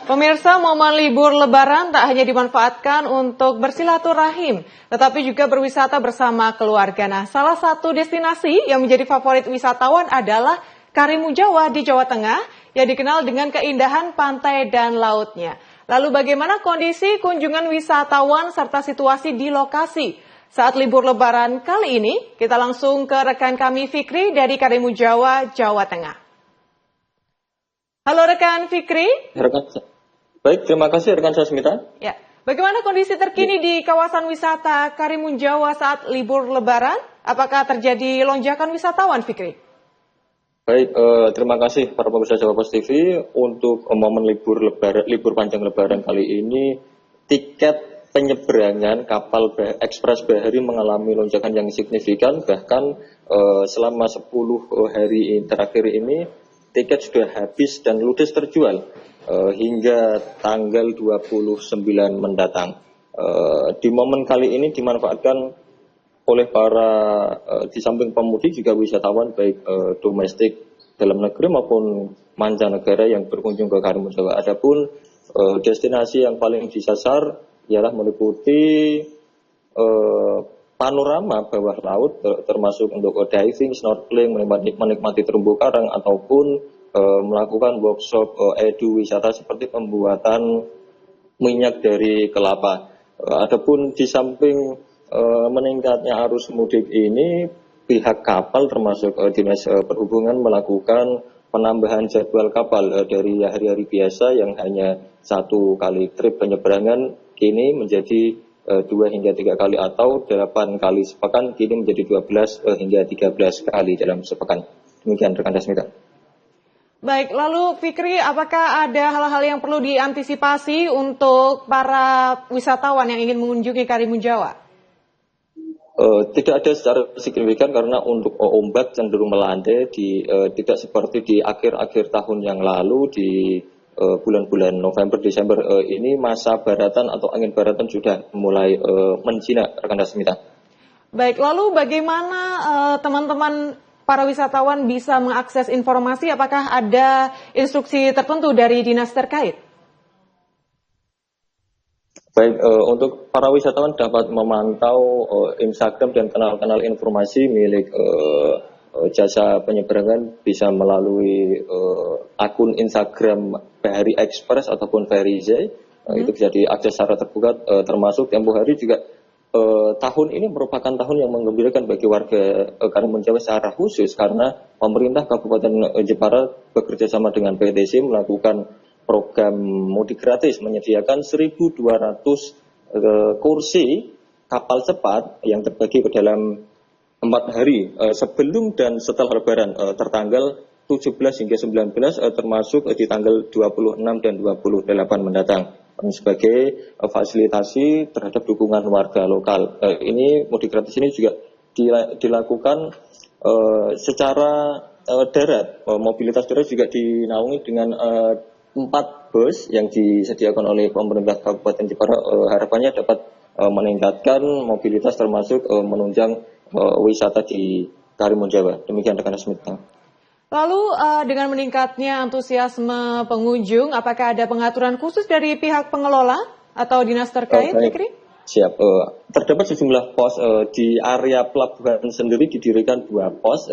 Pemirsa, momen libur Lebaran tak hanya dimanfaatkan untuk bersilaturahim, tetapi juga berwisata bersama keluarga. Nah, salah satu destinasi yang menjadi favorit wisatawan adalah Karimun Jawa di Jawa Tengah, yang dikenal dengan keindahan pantai dan lautnya. Lalu bagaimana kondisi kunjungan wisatawan serta situasi di lokasi saat libur Lebaran kali ini? Kita langsung ke rekan kami Fikri dari Karimun Jawa, Jawa Tengah. Halo rekan Fikri. Baik, terima kasih rekan Sasmita. Ya, bagaimana kondisi terkini di kawasan wisata Karimun Jawa saat libur Lebaran? Apakah terjadi lonjakan wisatawan, Fikri? Baik, terima kasih para pemirsa Jawa Post TV. Untuk momen libur panjang Lebaran kali ini, tiket penyeberangan kapal ekspres bahari mengalami lonjakan yang signifikan. Bahkan selama 10 hari terakhir ini, tiket sudah habis dan ludes terjual hingga tanggal 29 mendatang. Di momen kali ini dimanfaatkan oleh para di samping pemudik juga wisatawan baik domestik dalam negeri maupun mancanegara yang berkunjung ke Karimun Jawa. Adapun destinasi yang paling disasar ialah meliputi panorama bawah laut termasuk untuk diving, snorkeling, menikmati terumbu karang ataupun melakukan workshop edu wisata seperti pembuatan minyak dari kelapa. Adapun di samping meningkatnya arus mudik ini, pihak kapal termasuk Dinas Perhubungan melakukan penambahan jadwal kapal dari hari-hari biasa yang hanya 1 kali trip penyeberangan kini menjadi 2 hingga 3 kali atau 8 kali sepekan kini menjadi 12 hingga 13 kali dalam sepekan. Demikian rekan Dasmita. Baik, lalu Fikri, apakah ada hal-hal yang perlu diantisipasi untuk para wisatawan yang ingin mengunjungi Karimun Jawa? Tidak ada secara signifikan karena untuk ombak cenderung melandai, tidak seperti di akhir-akhir tahun yang lalu di bulan-bulan November, Desember ini masa baratan atau angin baratan sudah mulai menjinak, rekan Dasmita. Baik, lalu bagaimana teman-teman para wisatawan bisa mengakses informasi? Apakah ada instruksi tertentu dari dinas terkait? Baik, untuk para wisatawan dapat memantau Instagram dan kanal-kanal informasi milik jasa penyeberangan bisa melalui akun Instagram Bahari Express ataupun Verizay. Itu bisa diakses secara terbuka, termasuk tempo hari juga. Tahun ini merupakan tahun yang menggembirakan bagi warga Karimun Jawa secara khusus karena pemerintah Kabupaten Jepara bekerja sama dengan PTC melakukan program mudik gratis, menyediakan 1.200 kursi kapal cepat yang terbagi ke dalam 4 hari sebelum dan setelah Lebaran tertanggal 17 hingga 19 termasuk di tanggal 26 dan 28 mendatang sebagai fasilitasi terhadap dukungan warga lokal. Ini mudik gratis ini juga dilakukan secara darat. Mobilitas darat juga dinaungi dengan 4 bus yang disediakan oleh pemerintah Kabupaten Jepara. Harapannya dapat meningkatkan mobilitas termasuk menunjang wisata di Karimun Jawa. Demikian rekan Asmita. Lalu dengan meningkatnya antusiasme pengunjung, apakah ada pengaturan khusus dari pihak pengelola atau dinas terkait, Fikri? Siap. Terdapat sejumlah pos di area pelabuhan sendiri didirikan 2 pos.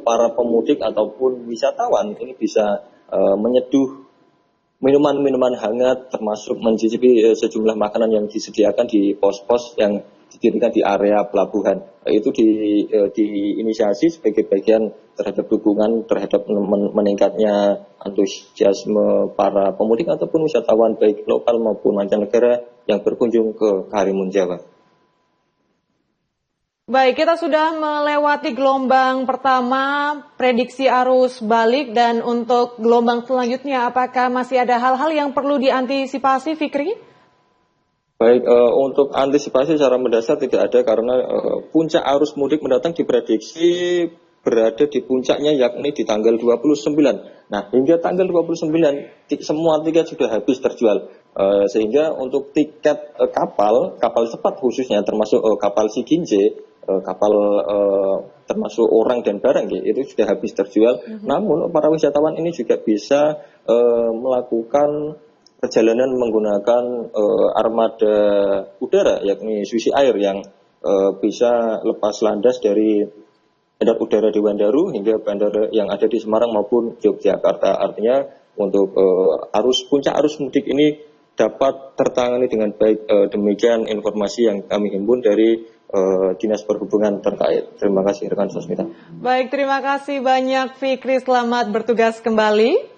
Para pemudik ataupun wisatawan ini bisa menyeduh minuman-minuman hangat termasuk mencicipi sejumlah makanan yang disediakan di pos-pos yang didirikan di area pelabuhan. Itu diinisiasi sebagai bagian terhadap dukungan terhadap meningkatnya antusiasme para pemudik ataupun wisatawan baik lokal maupun mancanegara yang berkunjung ke Karimun Jawa. Baik, kita sudah melewati gelombang pertama, prediksi arus balik, dan untuk gelombang selanjutnya apakah masih ada hal-hal yang perlu diantisipasi, Fikri? Baik, untuk antisipasi secara mendasar tidak ada karena puncak arus mudik mendatang diprediksi berada di puncaknya yakni di tanggal 29. Nah, hingga tanggal 29 semua tiket sudah habis terjual. Sehingga untuk tiket kapal cepat khususnya termasuk kapal Siginje, kapal termasuk orang dan barang itu sudah habis terjual. Namun para wisatawan ini juga bisa melakukan perjalanan menggunakan armada udara, yakni Susi Air yang bisa lepas landas dari bandar udara di Wandaru hingga bandara yang ada di Semarang maupun Yogyakarta. Artinya untuk puncak arus mudik ini dapat tertangani dengan baik. Demikian informasi yang kami himpun dari Dinas Perhubungan terkait. Terima kasih rekan Sosmita. Baik, terima kasih banyak Fikri, selamat bertugas kembali.